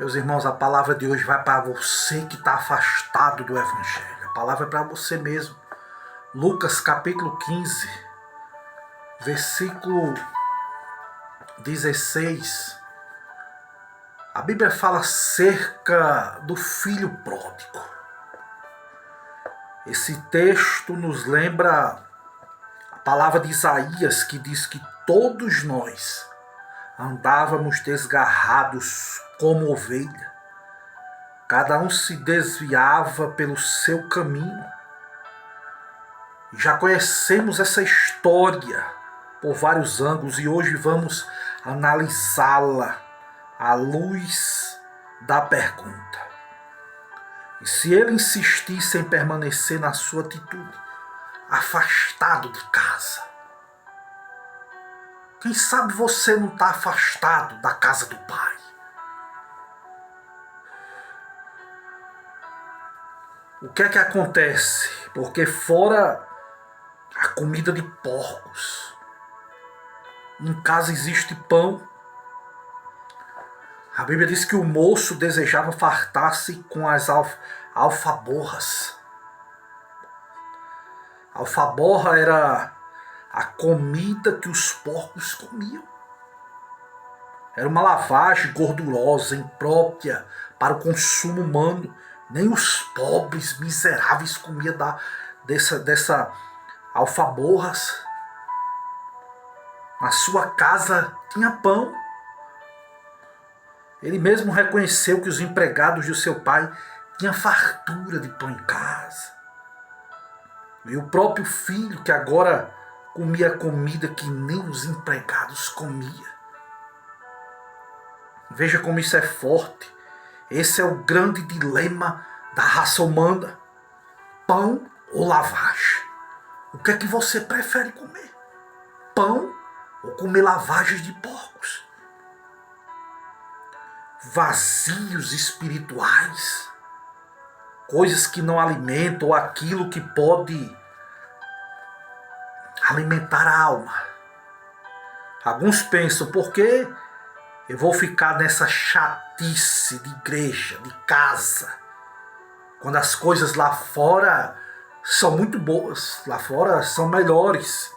Meus irmãos, a palavra de hoje vai para você que está afastado do Evangelho. A palavra é para você mesmo. Lucas capítulo 15, versículo 16. A Bíblia fala acerca do filho pródigo. Esse texto nos lembra a palavra de Isaías, que diz que todos nós andávamos desgarrados como ovelha. Cada um se desviava pelo seu caminho. Já conhecemos essa história por vários ângulos e hoje vamos analisá-la à luz da pergunta: e se ele insistisse em permanecer na sua atitude, afastado de casa? Quem sabe você não está afastado da casa do Pai? O que é que acontece? Porque fora a comida de porcos, em casa existe pão. A Bíblia diz que o moço desejava fartar-se com as alfaborras. A alfaborra era a comida que os porcos comiam. Era uma lavagem gordurosa, imprópria para o consumo humano. Nem os pobres miseráveis comiam dessa alfaborras. Na sua casa tinha pão. Ele mesmo reconheceu que os empregados de seu pai tinham fartura de pão em casa. E o próprio filho, que agora comia comida que nem os empregados comiam. Veja como isso é forte. Esse é o grande dilema da raça humana. Pão ou lavagem? O que é que você prefere comer? Pão ou comer lavagens de porcos? Vazios espirituais, coisas que não alimentam, ou aquilo que pode alimentar a alma. Alguns pensam: por que eu vou ficar nessa chatice de igreja, de casa, quando as coisas lá fora são muito boas, lá fora são melhores?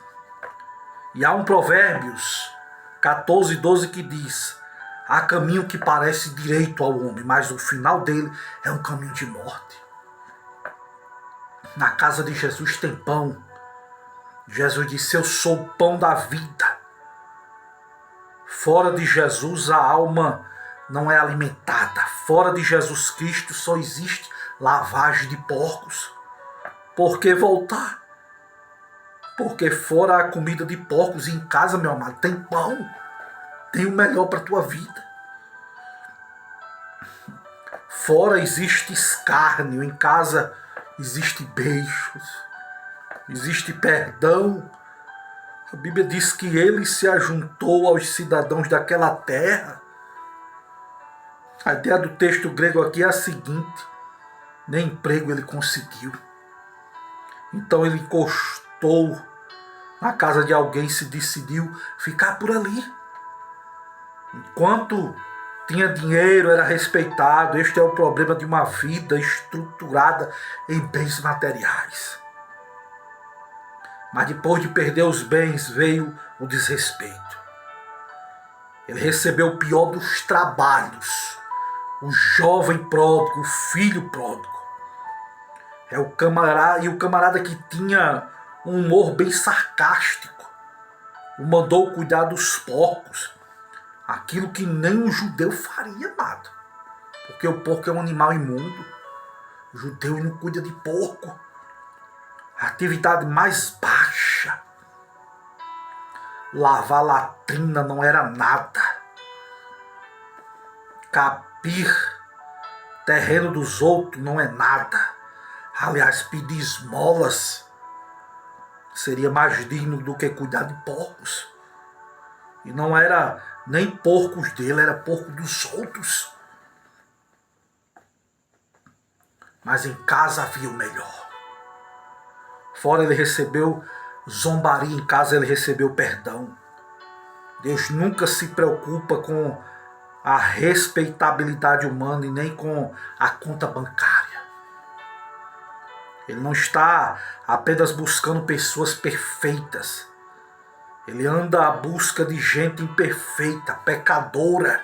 E há um Provérbios 14:12 que diz: há caminho que parece direito ao homem, mas o final dele é um caminho de morte. Na casa de Jesus tem pão. Jesus disse: eu sou o pão da vida. Fora de Jesus a alma não é alimentada. Fora de Jesus Cristo só existe lavagem de porcos. Por que voltar? Porque fora a comida de porcos, e em casa, meu amado, tem pão. Tem o melhor para a tua vida. Fora existe escárnio, em casa existe beijos, existe perdão. A Bíblia diz que ele se ajuntou aos cidadãos daquela terra. A ideia do texto grego aqui é a seguinte: nem emprego ele conseguiu. Então ele encostou na casa de alguém e se decidiu ficar por ali. Enquanto tinha dinheiro, era respeitado. Este é o problema de uma vida estruturada em bens materiais. Mas depois de perder os bens, veio o desrespeito. Ele recebeu o pior dos trabalhos. O jovem pródigo, o filho pródigo. É o camarada que tinha um humor bem sarcástico. O mandou cuidar dos porcos. Aquilo que nem um judeu faria, amado. Porque o porco é um animal imundo. O judeu não cuida de porco. A atividade mais baixa. Lavar latrina não era nada. Capir terreno dos outros não é nada. Aliás, pedir esmolas seria mais digno do que cuidar de porcos. E não era nem porcos dele, era porco dos outros. Mas em casa havia o melhor. Fora ele recebeu zombaria, em casa ele recebeu perdão. Deus nunca se preocupa com a respeitabilidade humana e nem com a conta bancária. Ele não está apenas buscando pessoas perfeitas. Ele anda à busca de gente imperfeita, pecadora.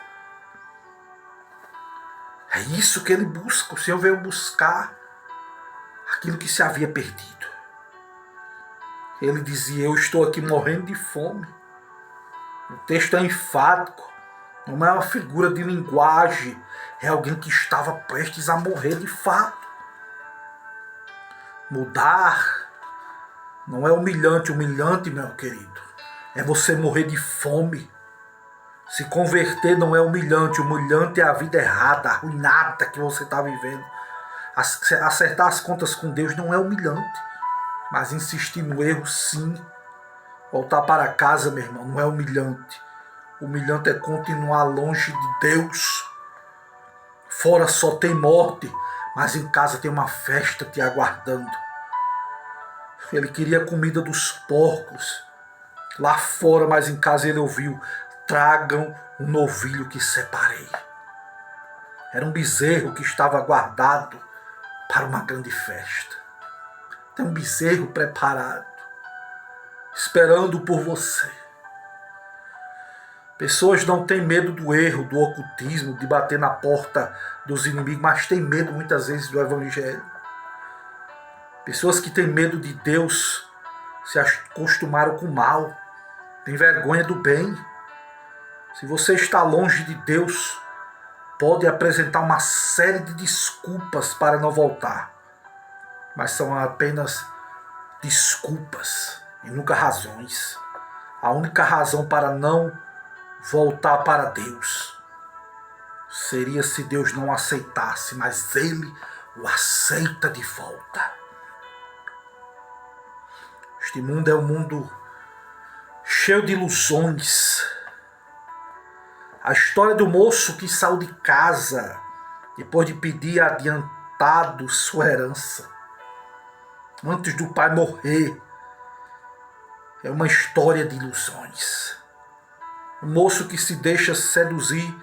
É isso que ele busca. O Senhor veio buscar aquilo que se havia perdido. Ele dizia: eu estou aqui morrendo de fome. O texto é enfático. Não é uma figura de linguagem. É alguém que estava prestes a morrer de fato. Mudar não é humilhante. Humilhante, meu querido, é você morrer de fome. Se converter não é humilhante. Humilhante é a vida errada, arruinada que você está vivendo. Acertar as contas com Deus não é humilhante. Mas insistir no erro, sim. Voltar para casa, meu irmão, não é humilhante. Humilhante é continuar longe de Deus. Fora só tem morte, mas em casa tem uma festa te aguardando. Ele queria a comida dos porcos. Lá fora, mas em casa ele ouviu: tragam um novilho que separei. Era um bezerro que estava guardado para uma grande festa. Tem um bezerro preparado, esperando por você. Pessoas não têm medo do erro, do ocultismo, de bater na porta dos inimigos, mas têm medo muitas vezes do evangelho. Pessoas que têm medo de Deus se acostumaram com o mal, têm vergonha do bem. Se você está longe de Deus, pode apresentar uma série de desculpas para não voltar, mas são apenas desculpas e nunca razões. A única razão para não voltar para Deus seria se Deus não aceitasse, mas Ele o aceita de volta. Este mundo é um mundo cheio de ilusões. A história do moço que saiu de casa depois de pedir adiantado sua herança, antes do pai morrer, é uma história de ilusões. O moço que se deixa seduzir,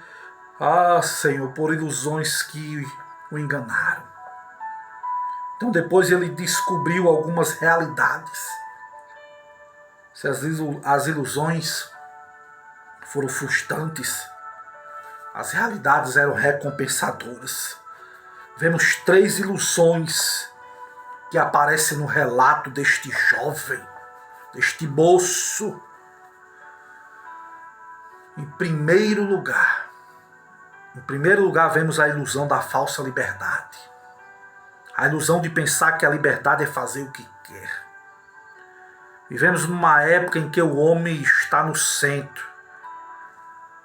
Senhor, por ilusões que o enganaram. Então depois ele descobriu algumas realidades. Se as ilusões foram frustrantes, as realidades eram recompensadoras. Vemos 3 ilusões que aparecem no relato deste jovem, deste moço. Em primeiro lugar, vemos a ilusão da falsa liberdade. A ilusão de pensar que a liberdade é fazer o que quer. Vivemos numa época em que o homem está no centro,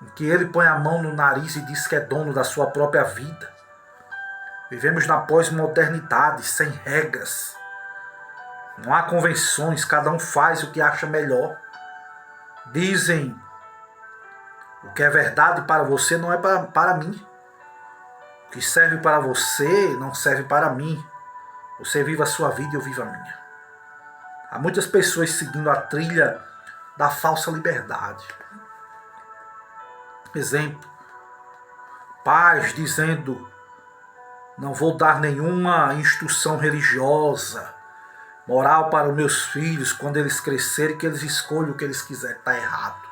em que ele põe a mão no nariz e diz que é dono da sua própria vida. Vivemos na pós-modernidade, sem regras. Não há convenções, cada um faz o que acha melhor. Dizem: o que é verdade para você não é para mim. O que serve para você não serve para mim. Você vive a sua vida e eu vivo a minha. Há muitas pessoas seguindo a trilha da falsa liberdade. Exemplo, pais dizendo: não vou dar nenhuma instrução religiosa, moral para os meus filhos quando eles crescerem, que eles escolham o que eles quiserem. Está errado.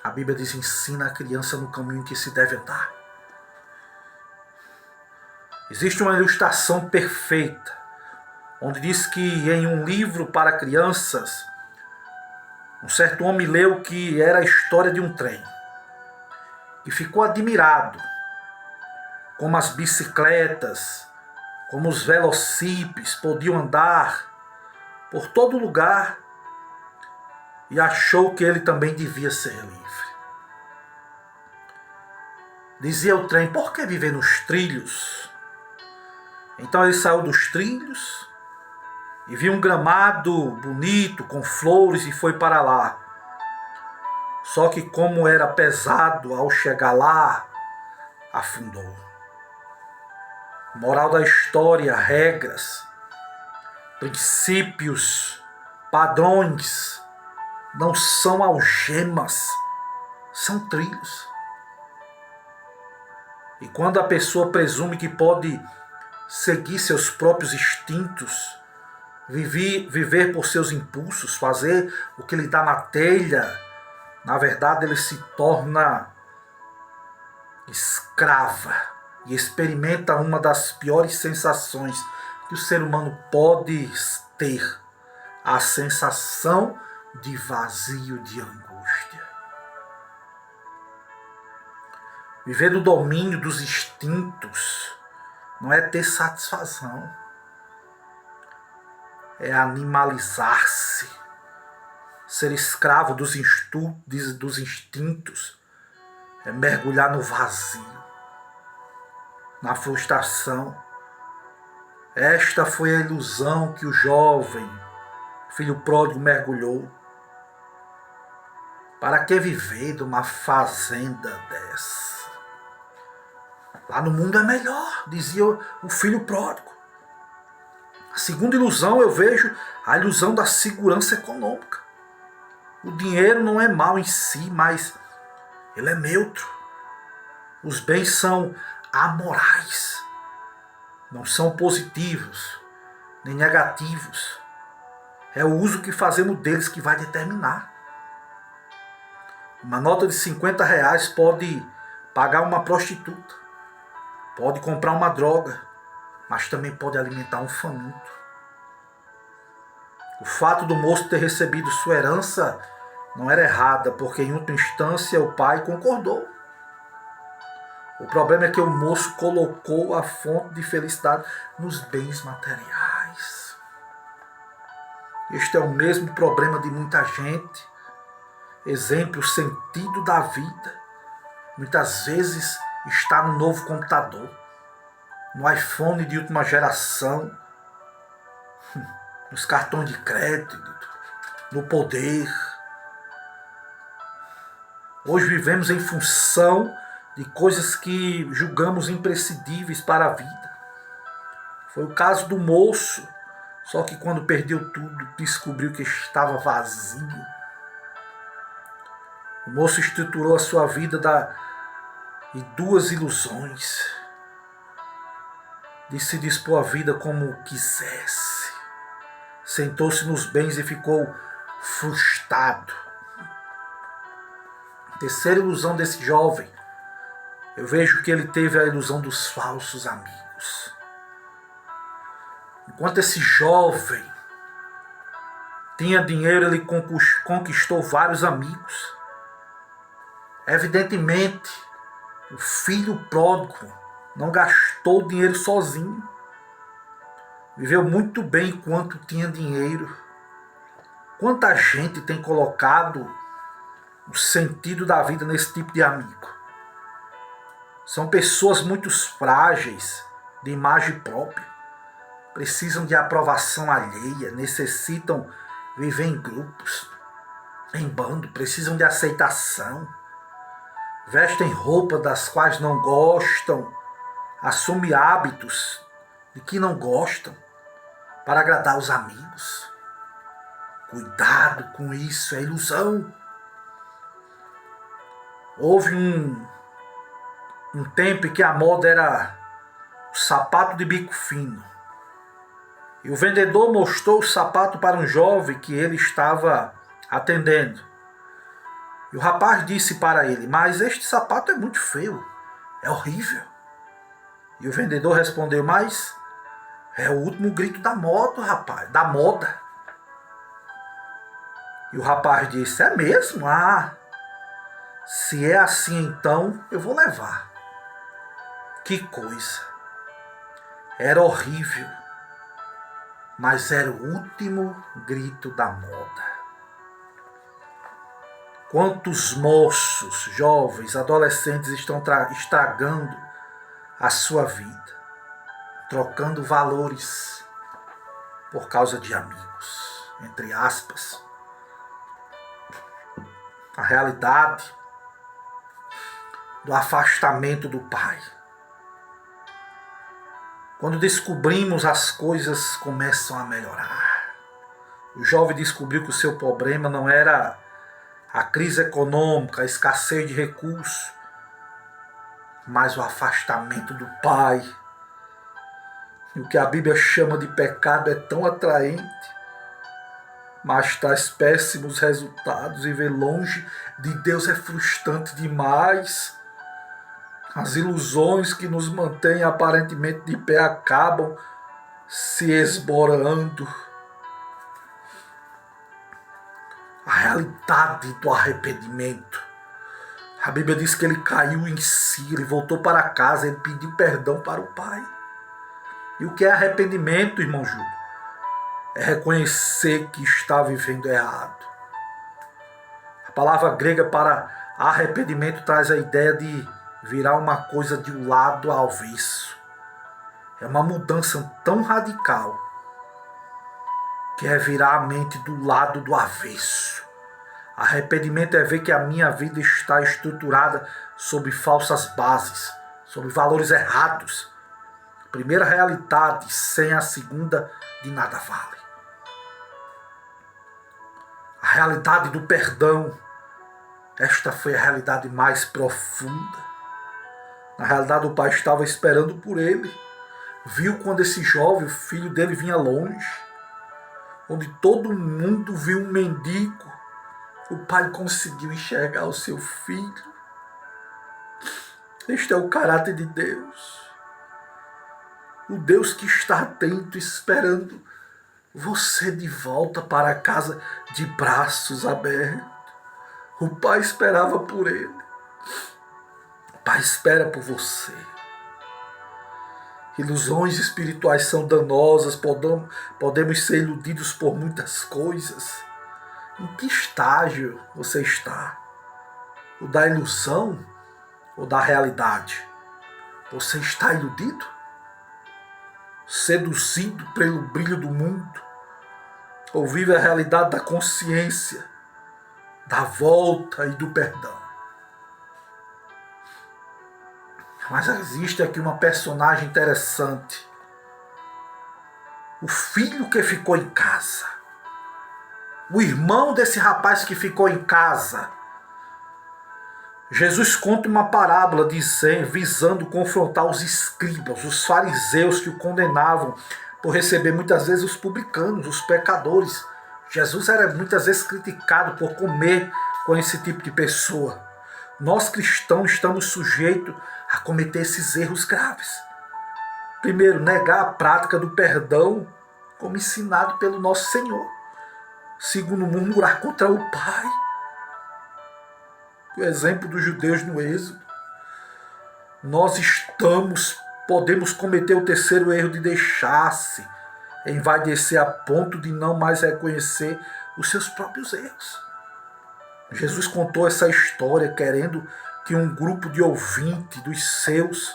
A Bíblia diz: ensina a criança no caminho que se deve andar. Existe uma ilustração perfeita, onde diz que em um livro para crianças, um certo homem leu que era a história de um trem. E ficou admirado como as bicicletas, como os velocípedes podiam andar por todo lugar, e achou que ele também devia ser livre. Dizia o trem: por que viver nos trilhos? Então ele saiu dos trilhos e viu um gramado bonito com flores e foi para lá. Só que como era pesado, ao chegar lá, afundou. Moral da história: regras, princípios, padrões não são algemas, são trilhos. E quando a pessoa presume que pode seguir seus próprios instintos, viver por seus impulsos, fazer o que lhe dá na telha, na verdade ele se torna escrava e experimenta uma das piores sensações que o ser humano pode ter, a sensação de vazio, de angústia. Viver no domínio dos instintos não é ter satisfação, é animalizar-se, ser escravo dos instintos, é mergulhar no vazio, na frustração. Esta foi a ilusão que o jovem filho pródigo mergulhou. Para que viver de uma fazenda dessa? Lá no mundo é melhor, dizia o filho pródigo. A segunda ilusão eu vejo a ilusão da segurança econômica. O dinheiro não é mau em si, mas ele é neutro. Os bens são amorais. Não são positivos, nem negativos. É o uso que fazemos deles que vai determinar. Uma nota de R$50 pode pagar uma prostituta, pode comprar uma droga, mas também pode alimentar um faminto. O fato do moço ter recebido sua herança não era errada, porque em última instância o pai concordou. O problema é que o moço colocou a fonte de felicidade nos bens materiais. Este é o mesmo problema de muita gente. Exemplo, o sentido da vida muitas vezes está no novo computador, no iPhone de última geração, nos cartões de crédito, no poder. Hoje vivemos em função de coisas que julgamos imprescindíveis para a vida. Foi o caso do moço, só que quando perdeu tudo, descobriu que estava vazio. O moço estruturou a sua vida de duas ilusões, de se dispor a vida como quisesse. Sentou-se nos bens e ficou frustrado. Terceira ilusão desse jovem, eu vejo que ele teve a ilusão dos falsos amigos. Enquanto esse jovem tinha dinheiro, ele conquistou vários amigos. Evidentemente, o filho pródigo não gastou dinheiro sozinho. Viveu muito bem enquanto tinha dinheiro. Quanta gente tem colocado o sentido da vida nesse tipo de amigo? São pessoas muito frágeis, de imagem própria. Precisam de aprovação alheia, necessitam viver em grupos, em bando, precisam de aceitação. Vestem roupas das quais não gostam, assumem hábitos de que não gostam para agradar os amigos. Cuidado com isso, é ilusão. Houve um tempo em que a moda era o sapato de bico fino. E o vendedor mostrou o sapato para um jovem que ele estava atendendo. E o rapaz disse para ele: mas este sapato é muito feio, é horrível. E o vendedor respondeu: mas é o último grito da moda, rapaz, da moda. E o rapaz disse: é mesmo? Ah, se é assim então eu vou levar. Que coisa. Era horrível, mas era o último grito da moda. Quantos moços, jovens, adolescentes estão estragando a sua vida, trocando valores por causa de amigos, entre aspas. A realidade do afastamento do Pai. Quando descobrimos, as coisas começam a melhorar. O jovem descobriu que o seu problema não era a crise econômica, a escassez de recursos, mas o afastamento do Pai. E o que a Bíblia chama de pecado é tão atraente, mas traz péssimos resultados, e ver longe de Deus é frustrante demais. As ilusões que nos mantêm aparentemente de pé acabam se esborando. A realidade do arrependimento. A Bíblia diz que ele caiu em si, ele voltou para casa, ele pediu perdão para o Pai. E o que é arrependimento, irmão Júlio? É reconhecer que está vivendo errado. A palavra grega para arrependimento traz a ideia de virar uma coisa de um lado ao avesso. É uma mudança tão radical que é virar a mente do lado do avesso. Arrependimento é ver que a minha vida está estruturada sobre falsas bases, sobre valores errados. A primeira realidade sem a segunda de nada vale. A realidade do perdão, esta foi a realidade mais profunda. Na realidade, o pai estava esperando por ele. Viu quando esse jovem, o filho dele, vinha longe, onde todo mundo viu um mendigo. O pai conseguiu enxergar o seu filho. Este é o caráter de Deus. O Deus que está atento, esperando você de volta para casa de braços abertos. O pai esperava por ele. O pai espera por você. Ilusões espirituais são danosas, podemos ser iludidos por muitas coisas. Em que estágio você está? O da ilusão ou da realidade? Você está iludido? Seduzido pelo brilho do mundo? Ou vive a realidade da consciência, da volta e do perdão? Mas existe aqui uma personagem interessante. O filho que ficou em casa. O irmão desse rapaz que ficou em casa. Jesus conta uma parábola visando confrontar os escribas, os fariseus que o condenavam por receber muitas vezes os publicanos, os pecadores. Jesus era muitas vezes criticado por comer com esse tipo de pessoa. Nós cristãos estamos sujeitos a cometer esses erros graves. Primeiro, negar a prática do perdão como ensinado pelo nosso Senhor. Segundo, murmurar contra o Pai. O exemplo dos judeus no Êxodo. Nós podemos cometer o terceiro erro de deixar-se envaidecer a ponto de não mais reconhecer os seus próprios erros. Jesus contou essa história querendo que um grupo de ouvintes dos seus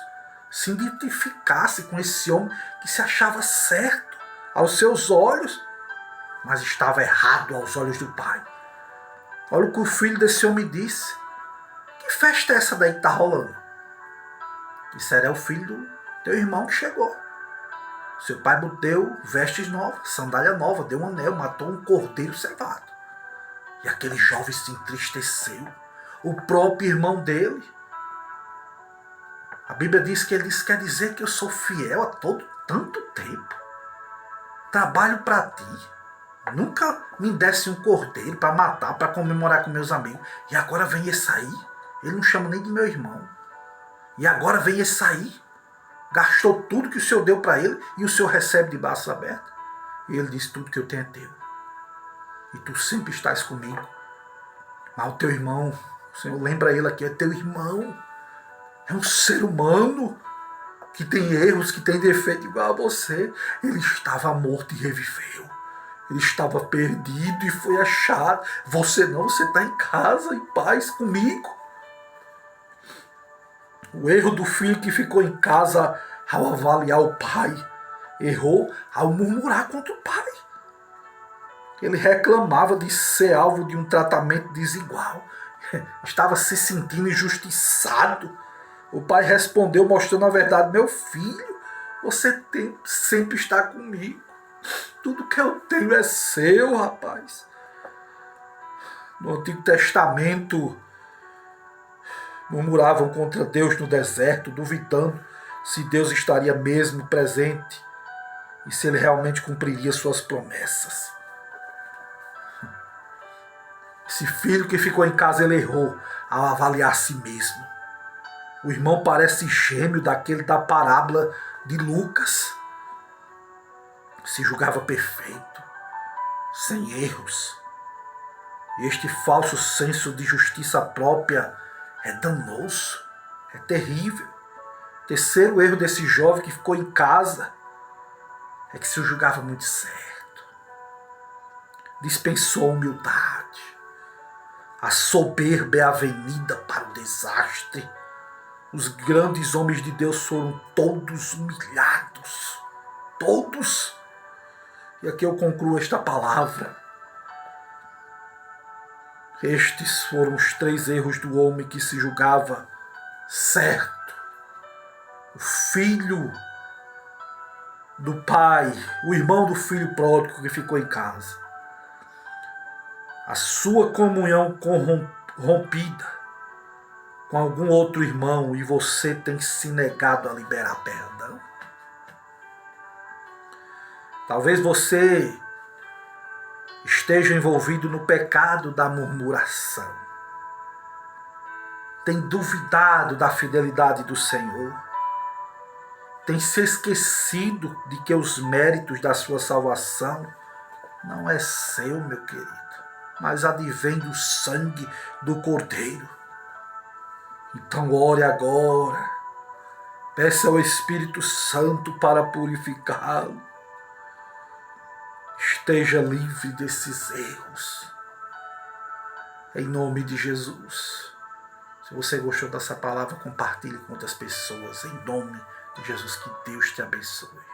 se identificasse com esse homem que se achava certo aos seus olhos, mas estava errado aos olhos do Pai. Olha o que o filho desse homem disse. Que festa é essa daí que está rolando? Isso era o filho do teu irmão que chegou. Seu pai deu vestes novas, sandália nova, deu um anel, matou um cordeiro cevado. E aquele jovem se entristeceu. O próprio irmão dele. A Bíblia diz que ele disse, quer dizer que eu sou fiel a tanto tempo. Trabalho para ti. Nunca me desse um cordeiro para matar, para comemorar com meus amigos. E agora vem esse aí. Ele não chama nem de meu irmão. E agora vem esse aí. Gastou tudo que o Senhor deu para ele e o Senhor recebe de braços abertos. E ele diz, tudo que eu tenho é teu. E tu sempre estás comigo. Mas o teu irmão, o Senhor lembra ele aqui, é teu irmão. É um ser humano que tem erros, que tem defeito igual a você. Ele estava morto e reviveu. Ele estava perdido e foi achado. Você não, você está em casa, em paz comigo. O erro do filho que ficou em casa ao avaliar o pai. Errou ao murmurar contra o pai. Ele reclamava de ser alvo de um tratamento desigual. Estava se sentindo injustiçado. O pai respondeu mostrando a verdade. Meu filho, você sempre está comigo. Tudo que eu tenho é seu, rapaz. No Antigo Testamento, Murmuravam contra Deus no deserto, duvidando se Deus estaria mesmo presente e se ele realmente cumpriria suas promessas. Esse filho que ficou em casa, ele errou ao avaliar a si mesmo. O irmão parece gêmeo daquele da parábola de Lucas. Se julgava perfeito, sem erros. E este falso senso de justiça própria é danoso, é terrível. Terceiro erro desse jovem que ficou em casa é que se julgava muito certo. Dispensou a humildade. A soberba é a avenida para o desastre. Os grandes homens de Deus foram todos humilhados. Todos. E aqui eu concluo esta palavra. Estes foram os 3 erros do homem que se julgava certo. O filho do pai, o irmão do filho pródigo que ficou em casa. A sua comunhão rompida com algum outro irmão e você tem se negado a liberar perdão. Talvez você esteja envolvido no pecado da murmuração. Tem duvidado da fidelidade do Senhor. Tem se esquecido de que os méritos da sua salvação não é seu, meu querido, mas advém do sangue do Cordeiro. Então ore agora. Peça ao Espírito Santo para purificá-lo. Esteja livre desses erros. Em nome de Jesus. Se você gostou dessa palavra, compartilhe com outras pessoas. Em nome de Jesus, que Deus te abençoe.